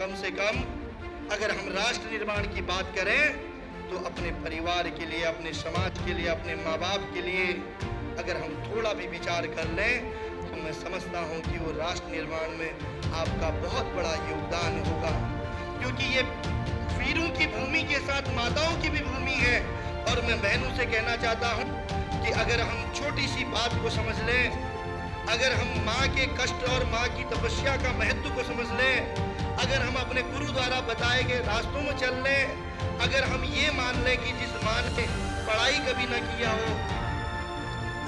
कम से कम अगर हम राष्ट्र निर्माण की बात करें तो अपने परिवार के लिए, अपने समाज के लिए, अपने माँ बाप के लिए अगर हम थोड़ा भी विचार कर लें तो मैं समझता हूँ कि वो राष्ट्र निर्माण में आपका बहुत बड़ा योगदान होगा। क्योंकि ये वीरों की भूमि के साथ माताओं की भी भूमि है। और मैं बहनों से कहना चाहता हूँ कि अगर हम छोटी सी बात को समझ लें, अगर हम माँ के कष्ट और माँ की तपस्या का महत्व को समझ लें, अगर हम अपने गुरु द्वारा बताए गए रास्तों में चल लें, अगर हम ये मान लें कि जिस माँ ने पढ़ाई कभी न किया हो,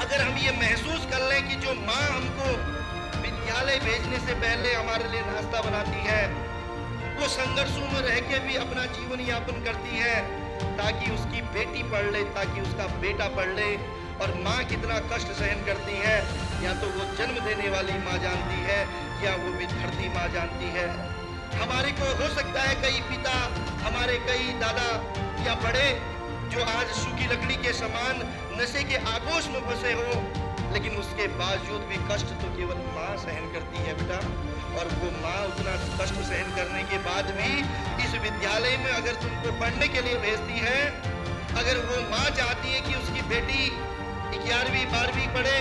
अगर हम ये महसूस कर लें कि जो माँ हमको विद्यालय भेजने से पहले हमारे लिए नाश्ता बनाती है, वो संघर्षों में रह के भी अपना जीवन यापन करती है ताकि उसकी बेटी पढ़ ले, ताकि उसका बेटा पढ़ ले। और माँ कितना कष्ट सहन करती है, या तो वो जन्म देने वाली माँ जानती है या वो विधर्ती माँ जानती है। हमारे को हो सकता है कई पिता, हमारे कई दादा या बड़े जो आज सूखी लकड़ी के समान नशे के आगोश में फंसे हो, लेकिन उसके बावजूद भी कष्ट तो केवल माँ सहन करती है बेटा। और वो माँ उतना कष्ट सहन करने के बाद भी इस विद्यालय में अगर तुमको पढ़ने के लिए भेजती है, अगर वो माँ चाहती है कि उसकी बेटी 11वीं 12वीं पढ़े,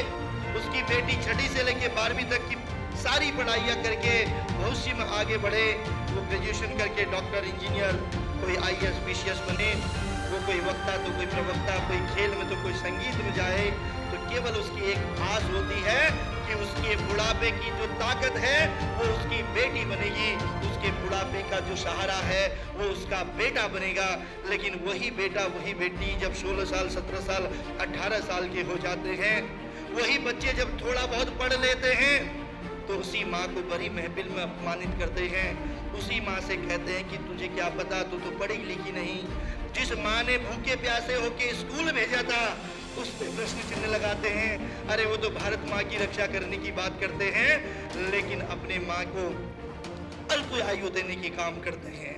उसकी बेटी 6ठी से लेके 12वीं तक की सारी पढ़ाइयाँ करके भविष्य में आगे बढ़े, वो ग्रेजुएशन करके डॉक्टर, इंजीनियर, कोई IAS PCS बने, वो कोई वक्ता तो कोई प्रवक्ता, कोई खेल में तो कोई संगीत में जाए, तो केवल उसकी एक आस होती है कि उसके बुढ़ापे की जो ताकत है वो उसकी बेटी बनेगी, उसके बुढ़ापे का जो सहारा है वो उसका बेटा बनेगा। लेकिन वही बेटा, वही बेटी जब 16 साल, 17 साल, 18 साल के हो जाते हैं, वही बच्चे जब थोड़ा बहुत पढ़ लेते हैं तो उसी माँ को बड़ी महफिल में अपमानित करते हैं। उसी माँ से कहते हैं कि तुझे क्या पता, तू तो पढ़ी लिखी नहीं। जिस माँ ने भूखे प्यासे होके स्कूल भेजा था उस पे प्रश्न चिन्ह लगाते हैं। अरे वो तो भारत माँ की रक्षा करने की बात करते हैं, लेकिन अपने माँ को अल्प आयु देने की काम करते हैं।